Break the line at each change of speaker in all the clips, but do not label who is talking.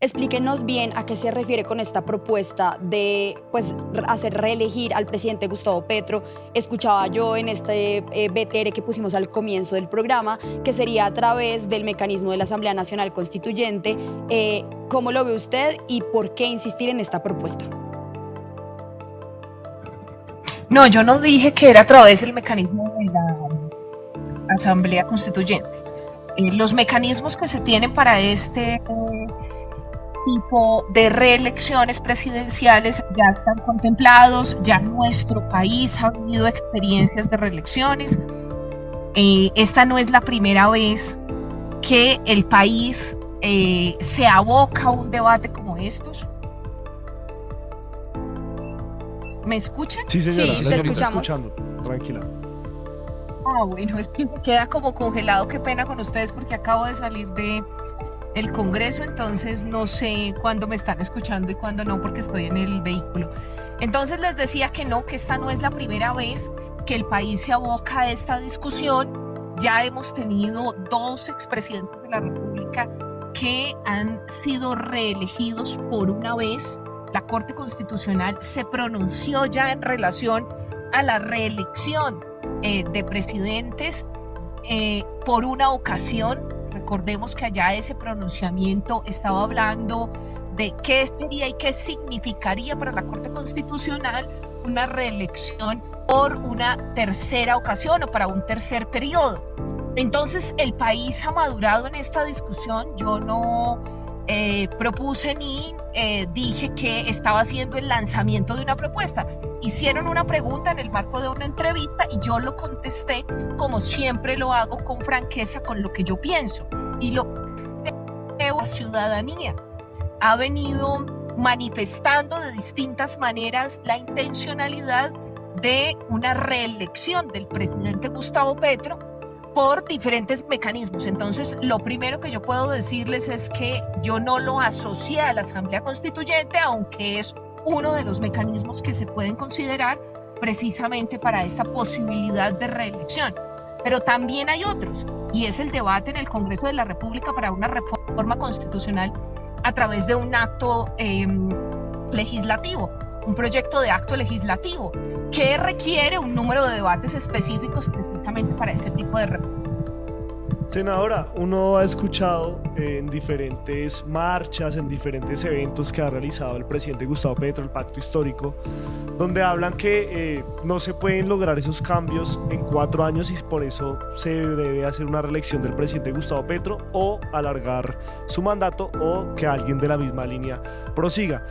Explíquenos bien a qué se refiere con esta propuesta de hacer reelegir al presidente Gustavo Petro. Escuchaba yo en este BTR que pusimos al comienzo del programa que sería a través del mecanismo de la Asamblea Nacional Constituyente. ¿Cómo lo ve usted y por qué insistir en esta propuesta?
No, yo no dije que era a través del mecanismo de la Asamblea Constituyente. Los mecanismos que se tienen para este tipo de reelecciones presidenciales ya están contemplados, ya nuestro país ha vivido experiencias de reelecciones. Esta no es la primera vez que el país se aboca a un debate como estos. ¿Me escuchan?
Sí, señora,
Sí,
la
te
señorita
escuchamos.
escuchando, tranquila.
Bueno, es que me queda como congelado, qué pena con ustedes porque acabo de salir del Congreso, entonces no sé cuándo me están escuchando y cuándo no porque estoy en el vehículo. Entonces les decía que no, que esta no es la primera vez que el país se aboca a esta discusión. Ya hemos tenido 2 expresidentes de la República que han sido reelegidos por una vez. La Corte Constitucional se pronunció ya en relación a la reelección de presidentes por una ocasión. Recordemos que allá ese pronunciamiento estaba hablando de qué sería y qué significaría para la Corte Constitucional una reelección por una tercera ocasión o para un tercer periodo. Entonces el país ha madurado en esta discusión. Yo no propuse ni dije que estaba haciendo el lanzamiento de una propuesta. Hicieron una pregunta en el marco de una entrevista y yo lo contesté como siempre lo hago, con franqueza, con lo que yo pienso. Y lo que la ciudadanía ha venido manifestando de distintas maneras la intencionalidad de una reelección del presidente Gustavo Petro por diferentes mecanismos. Entonces, lo primero que yo puedo decirles es que yo no lo asocié a la Asamblea Constituyente, aunque es uno de los mecanismos que se pueden considerar precisamente para esta posibilidad de reelección. Pero también hay otros, y es el debate en el Congreso de la República para una reforma constitucional a través de un acto legislativo, un proyecto de acto legislativo, que requiere un número de debates específicos precisamente para este tipo de reforma.
Senadora, uno ha escuchado en diferentes marchas, en diferentes eventos que ha realizado el presidente Gustavo Petro, el Pacto Histórico, donde hablan que no se pueden lograr esos cambios en 4 años y por eso se debe hacer una reelección del presidente Gustavo Petro o alargar su mandato o que alguien de la misma línea prosiga.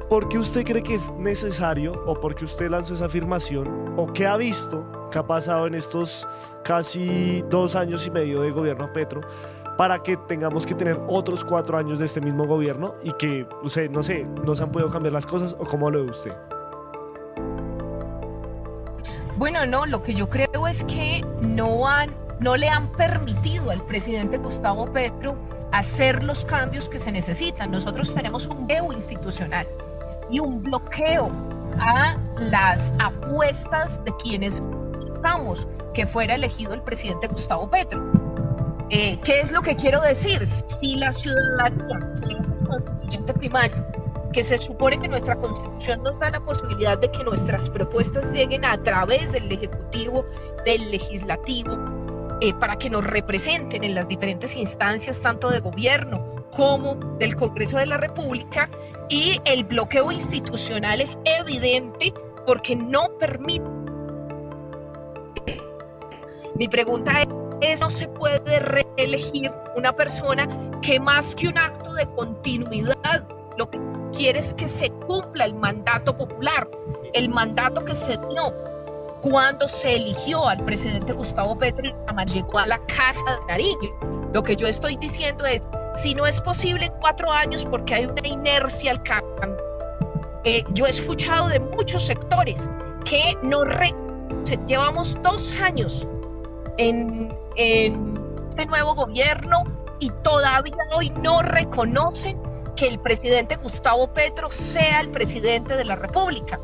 ¿Por qué usted cree que es necesario o por qué usted lanzó esa afirmación o qué ha visto que ha pasado en estos casi 2 años y medio de gobierno Petro para que tengamos que tener otros 4 años de este mismo gobierno y que, no se han podido cambiar las cosas? ¿O cómo lo ve usted?
Bueno, no, lo que yo creo es que no le han permitido al presidente Gustavo Petro hacer los cambios que se necesitan. Nosotros tenemos un bloqueo institucional y un bloqueo a las apuestas de quienes buscamos que fuera elegido el presidente Gustavo Petro. ¿Qué es lo que quiero decir? Si la ciudadanía, que es el constituyente primario, que se supone que nuestra Constitución nos da la posibilidad de que nuestras propuestas lleguen a través del Ejecutivo, del Legislativo, para que nos representen en las diferentes instancias, tanto de gobierno como del Congreso de la República, y el bloqueo institucional es evidente porque no permite. Mi pregunta es, ¿no se puede reelegir una persona que más que un acto de continuidad, lo que quiere es que se cumpla el mandato popular, el mandato que se dio cuando se eligió al presidente Gustavo Petro y llegó a la Casa de Nariño? Lo que yo estoy diciendo es, si no es posible en 4 años porque hay una inercia al cambio, yo he escuchado de muchos sectores que llevamos 2 años en este nuevo gobierno y todavía hoy no reconocen que el presidente Gustavo Petro sea el presidente de la República.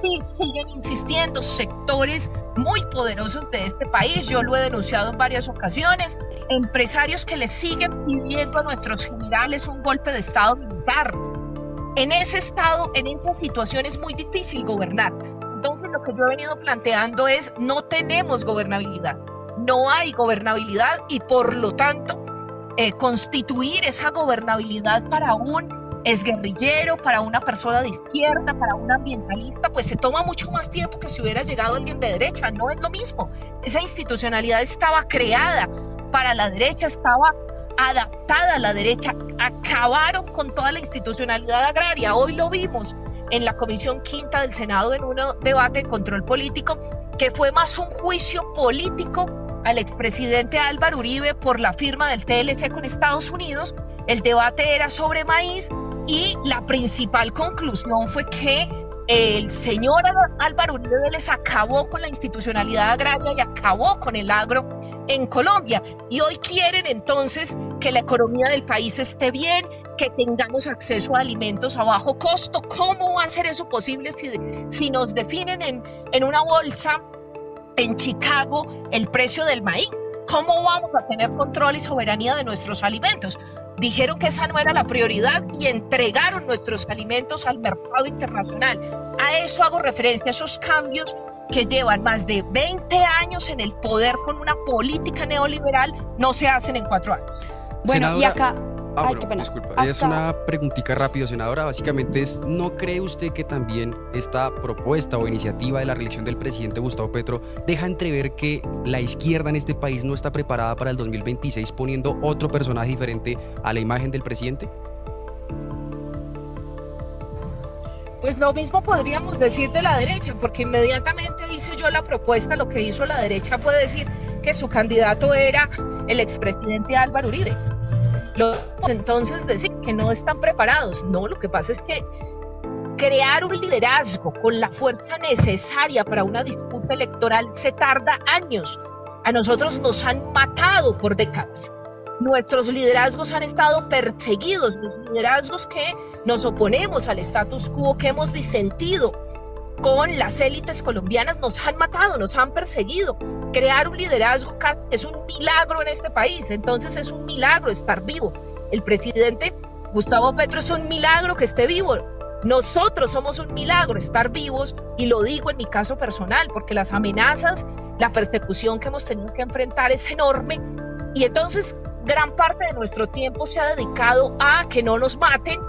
siguen insistiendo sectores muy poderosos de este país. Yo lo he denunciado en varias ocasiones. Empresarios que le siguen pidiendo a nuestros generales un golpe de estado militar. En ese estado, en esa situación es muy difícil gobernar. Entonces lo que yo he venido planteando es: no tenemos gobernabilidad, no hay gobernabilidad, y por lo tanto constituir esa gobernabilidad para un exguerrillero, para una persona de izquierda, para un ambientalista, pues se toma mucho más tiempo que si hubiera llegado alguien de derecha. No es lo mismo. Esa institucionalidad estaba creada para la derecha, estaba adaptada a la derecha. Acabaron con toda la institucionalidad agraria. Hoy lo vimos en la Comisión Quinta del Senado en un debate de control político, que fue más un juicio político al expresidente Álvaro Uribe por la firma del TLC con Estados Unidos. El debate era sobre maíz y la principal conclusión fue que el señor Álvaro Uribe les acabó con la institucionalidad agraria y acabó con el agro en Colombia. Y hoy quieren entonces que la economía del país esté bien, que tengamos acceso a alimentos a bajo costo. ¿Cómo va a ser eso posible si nos definen en una bolsa en Chicago el precio del maíz? ¿Cómo vamos a tener control y soberanía de nuestros alimentos? Dijeron que esa no era la prioridad y entregaron nuestros alimentos al mercado internacional. A eso hago referencia, a esos cambios que llevan más de 20 años en el poder con una política neoliberal, no se hacen en 4 años.
Bueno,
Senadora,
y acá...
bueno, disculpa. Es una preguntita rápido, senadora. Básicamente ¿no cree usted que también esta propuesta o iniciativa de la reelección del presidente Gustavo Petro deja entrever que la izquierda en este país no está preparada para el 2026 poniendo otro personaje diferente a la imagen del presidente?
Pues lo mismo podríamos decir de la derecha, porque inmediatamente hice yo la propuesta. Lo que hizo la derecha fue decir que su candidato era el expresidente Álvaro Uribe. Entonces decir que no están preparados. No, lo que pasa es que crear un liderazgo con la fuerza necesaria para una disputa electoral se tarda años. A nosotros nos han matado por décadas. Nuestros liderazgos han estado perseguidos, los liderazgos que nos oponemos al status quo, que hemos disentido con las élites colombianas, nos han matado, nos han perseguido. Crear un liderazgo es un milagro en este país, entonces es un milagro estar vivo. El presidente Gustavo Petro es un milagro que esté vivo. Nosotros somos un milagro estar vivos, y lo digo en mi caso personal, porque las amenazas, la persecución que hemos tenido que enfrentar es enorme, y entonces gran parte de nuestro tiempo se ha dedicado a que no nos maten,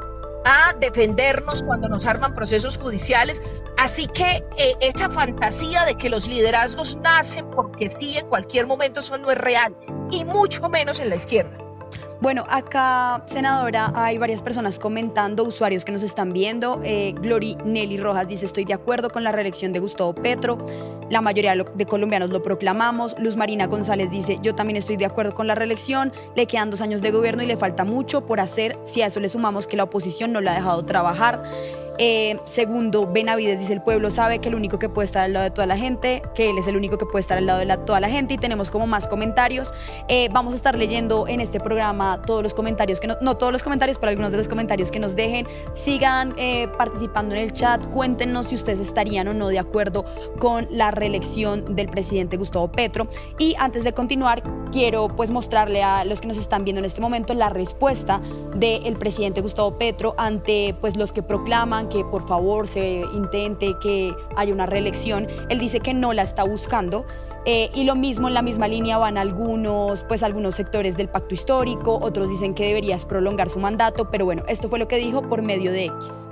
a defendernos cuando nos arman procesos judiciales. Así que esa fantasía de que los liderazgos nacen porque sí en cualquier momento, eso no es real, y mucho menos en la izquierda.
Bueno, acá, senadora, hay varias personas comentando, usuarios que nos están viendo. Glory Nelly Rojas dice: estoy de acuerdo con la reelección de Gustavo Petro. La mayoría de colombianos lo proclamamos. Luz Marina González dice: yo también estoy de acuerdo con la reelección. Le quedan 2 años de gobierno y le falta mucho por hacer. Si a eso le sumamos que la oposición no lo ha dejado trabajar. Segundo, Benavides dice: el pueblo sabe que el único que puede estar al lado de toda la gente, que él es el único que puede estar al lado de toda la gente. Y tenemos como más comentarios. Vamos a estar leyendo en este programa todos los comentarios, no todos los comentarios, pero algunos de los comentarios que nos dejen. Sigan participando en el chat, cuéntenos si ustedes estarían o no de acuerdo con la reelección del presidente Gustavo Petro. Y antes de continuar, quiero pues mostrarle a los que nos están viendo en este momento la respuesta del presidente Gustavo Petro ante pues los que proclaman que por favor se intente que haya una reelección. Él dice que no la está buscando. Y lo mismo, en la misma línea van algunos sectores del pacto histórico, otros dicen que debería prolongar su mandato, pero bueno, esto fue lo que dijo por medio de X.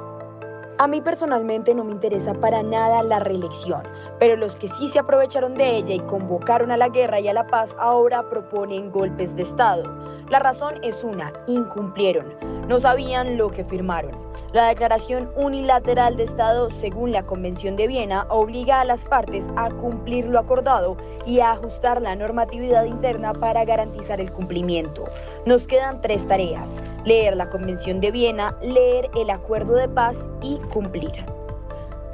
A mí personalmente no me interesa para nada la reelección, pero los que sí se aprovecharon de ella y convocaron a la guerra y a la paz ahora proponen golpes de Estado. La razón es una: incumplieron, no sabían lo que firmaron. La declaración unilateral de Estado, según la Convención de Viena, obliga a las partes a cumplir lo acordado y a ajustar la normatividad interna para garantizar el cumplimiento. Nos quedan 3 tareas: leer la Convención de Viena, leer el Acuerdo de Paz y cumplir.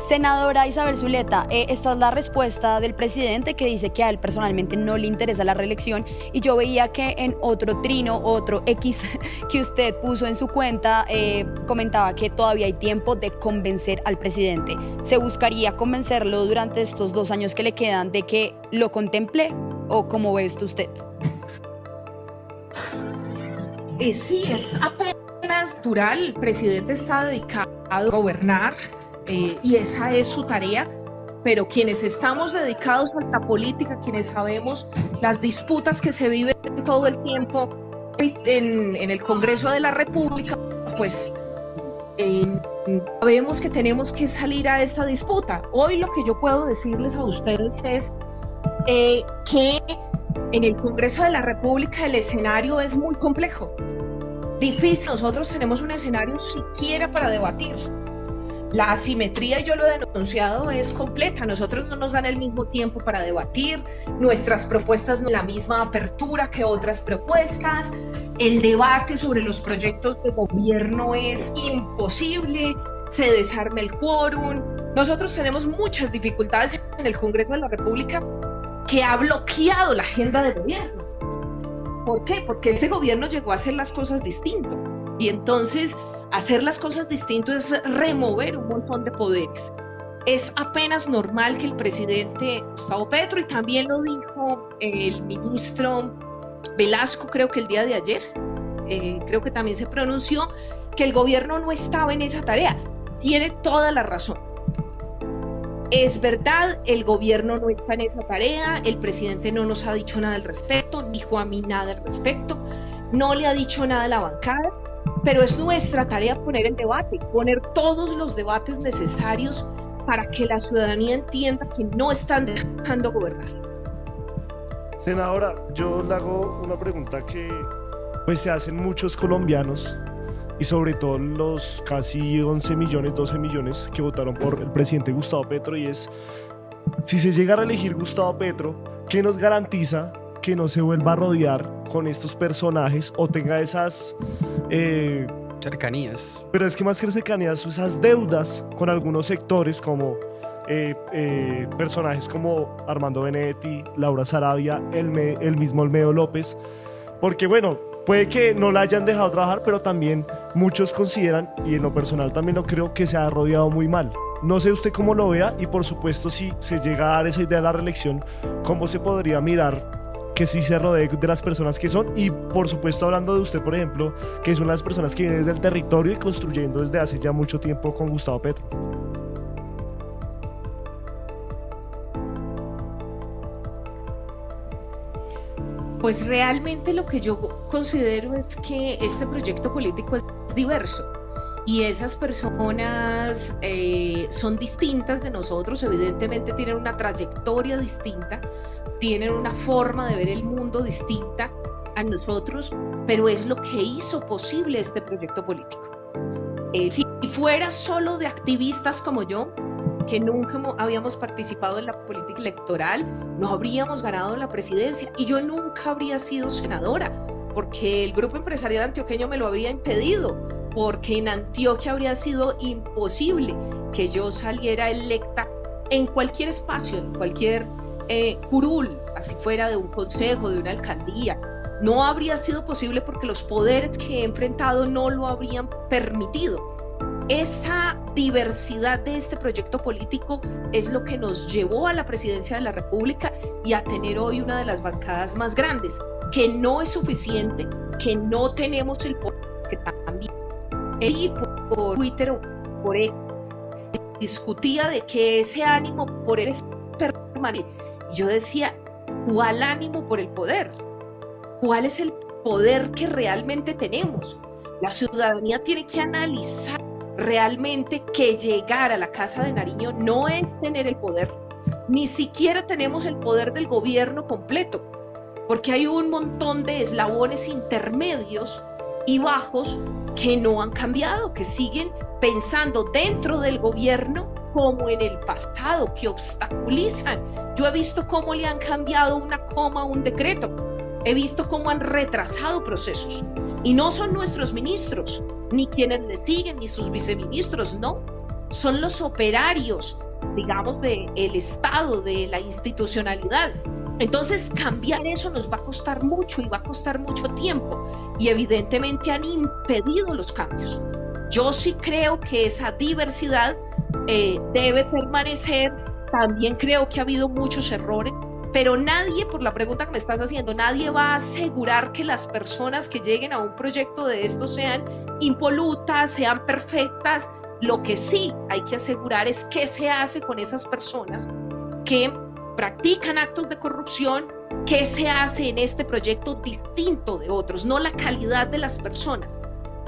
Senadora Isabel Zuleta, esta es la respuesta del presidente que dice que a él personalmente no le interesa la reelección, y yo veía que en otro trino, otro X que usted puso en su cuenta, comentaba que todavía hay tiempo de convencer al presidente. ¿Se buscaría convencerlo durante estos 2 años que le quedan de que lo contemple, o cómo ve esto usted?
Sí, es apenas natural. El presidente está dedicado a gobernar. Y esa es su tarea, pero quienes estamos dedicados a la política, quienes sabemos las disputas que se viven todo el tiempo en el Congreso de la República, pues sabemos que tenemos que salir a esta disputa. Hoy lo que yo puedo decirles a ustedes es que en el Congreso de la República el escenario es muy complejo, difícil. Nosotros tenemos un escenario siquiera para debatir. La asimetría, y yo lo he denunciado, es completa. Nosotros no nos dan el mismo tiempo para debatir, nuestras propuestas no tienen la misma apertura que otras propuestas, el debate sobre los proyectos de gobierno es imposible, se desarma el quórum. Nosotros tenemos muchas dificultades en el Congreso de la República que ha bloqueado la agenda de gobierno. ¿Por qué? Porque este gobierno llegó a hacer las cosas distinto, y entonces hacer las cosas distinto es remover un montón de poderes. Es apenas normal que el presidente Gustavo Petro, y también lo dijo el ministro Velasco, creo que el día de ayer, creo que también se pronunció, que el gobierno no estaba en esa tarea. Tiene toda la razón. Es verdad, el gobierno no está en esa tarea, el presidente no nos ha dicho nada al respecto, dijo a mí nada al respecto, no le ha dicho nada a la bancada. Pero es nuestra tarea poner el debate, poner todos los debates necesarios para que la ciudadanía entienda que no están dejando gobernar.
Senadora, yo le hago una pregunta que pues se hacen muchos colombianos, y sobre todo los casi 11 millones, 12 millones que votaron por el presidente Gustavo Petro, y es: si se llega a reelegir Gustavo Petro, ¿qué nos garantiza que no se vuelva a rodear con estos personajes o tenga esas
cercanías?
Pero es que más que cercanías, esas deudas con algunos sectores, como personajes como Armando Benedetti, Laura Sarabia, el mismo Olmedo López, porque bueno, puede que no la hayan dejado trabajar, pero también muchos consideran, y en lo personal también lo creo, que se ha rodeado muy mal. No sé usted cómo lo vea, y por supuesto, si se llega a dar esa idea de la reelección, ¿cómo se podría mirar que sí se rodee de las personas que son? Y por supuesto, hablando de usted, por ejemplo, que son las personas que vienen desde el territorio y construyendo desde hace ya mucho tiempo con Gustavo Petro.
Pues realmente lo que yo considero es que este proyecto político es diverso, y esas personas son distintas de nosotros, evidentemente tienen una trayectoria distinta, tienen una forma de ver el mundo distinta a nosotros, pero es lo que hizo posible este proyecto político. Si fuera solo de activistas como yo, que nunca habíamos participado en la política electoral, no habríamos ganado la presidencia, y yo nunca habría sido senadora, porque el grupo empresarial antioqueño me lo habría impedido, porque en Antioquia habría sido imposible que yo saliera electa en cualquier espacio, en cualquier curul, así fuera de un consejo, de una alcaldía. No habría sido posible porque los poderes que he enfrentado no lo habrían permitido. Esa diversidad de este proyecto político es lo que nos llevó a la presidencia de la República y a tener hoy una de las bancadas más grandes, que no es suficiente, que no tenemos el poder, que también por Twitter o por él discutía de que ese ánimo por él es permanente. Y yo decía, ¿cuál ánimo por el poder? ¿Cuál es el poder que realmente tenemos? La ciudadanía tiene que analizar realmente que llegar a la Casa de Nariño no es tener el poder, ni siquiera tenemos el poder del gobierno completo, porque hay un montón de eslabones intermedios y bajos que no han cambiado, que siguen pensando dentro del gobierno como en el pasado, que obstaculizan. Yo he visto cómo le han cambiado una coma a un decreto, he visto cómo han retrasado procesos, y no son nuestros ministros, ni quienes le siguen, ni sus viceministros, no. son los operarios, digamos, del Estado, de la institucionalidad. Entonces, cambiar eso nos va a costar mucho y va a costar mucho tiempo. Y evidentemente han impedido los cambios. Yo sí creo que esa diversidad debe permanecer. También creo que ha habido muchos errores, pero nadie, por la pregunta que me estás haciendo, nadie va a asegurar que las personas que lleguen a un proyecto de estos sean impolutas, sean perfectas. Lo que sí hay que asegurar es qué se hace con esas personas que practican actos de corrupción, qué se hace en este proyecto distinto de otros, no la calidad de las personas,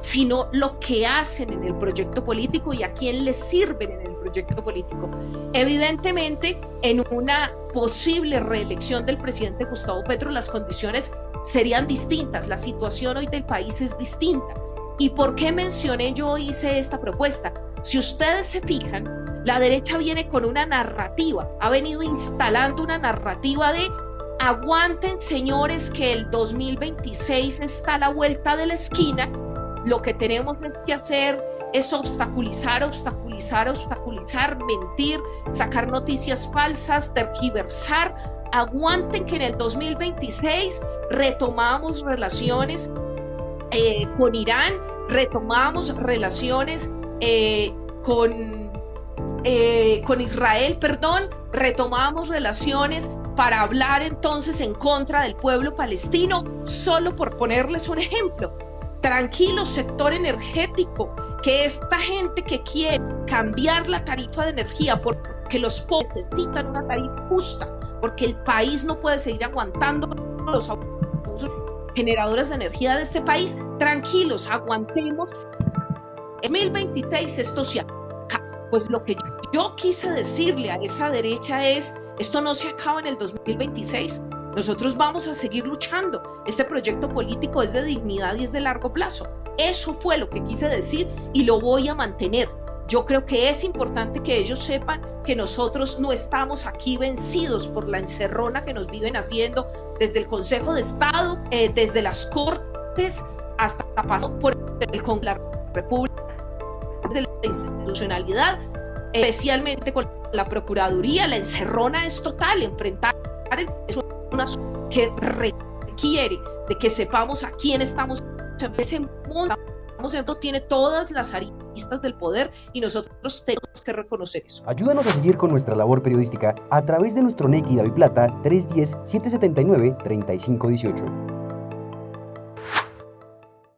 sino lo que hacen en el proyecto político y a quién les sirven en el proyecto político. Evidentemente, en una posible reelección del presidente Gustavo Petro, las condiciones serían distintas, la situación hoy del país es distinta. ¿Y por qué mencioné yo hice esta propuesta? Si ustedes se fijan, la derecha viene con una narrativa, ha venido instalando una narrativa de aguanten, señores, que el 2026 está a la vuelta de la esquina, lo que tenemos que hacer es obstaculizar, mentir, sacar noticias falsas, tergiversar. Aguanten que en el 2026 retomamos relaciones con Irán, retomamos relaciones con Israel, retomamos relaciones para hablar entonces en contra del pueblo palestino, solo por ponerles un ejemplo. Tranquilo, sector energético, que esta gente que quiere cambiar la tarifa de energía porque los pobres necesitan una tarifa justa, porque el país no puede seguir aguantando los generadores de energía de este país, tranquilos, aguantemos. En 2026 esto se acaba. Pues lo que yo quise decirle a esa derecha es, esto no se acaba en el 2026, nosotros vamos a seguir luchando, este proyecto político es de dignidad y es de largo plazo. Eso fue lo que quise decir y lo voy a mantener. Yo creo que es importante que ellos sepan que nosotros no estamos aquí vencidos por la encerrona que nos viven haciendo desde el Consejo de Estado, desde las Cortes, hasta pasó por el Congreso de la República, desde la institucionalidad, especialmente con la Procuraduría. La encerrona es total, enfrentar es una que requiere de que sepamos a quién estamos. Ese mundo tiene todas las aristas del poder y nosotros tenemos que reconocer eso.
Ayúdanos a seguir con nuestra labor periodística a través de nuestro NEC y DaviPlata 310-779-3518.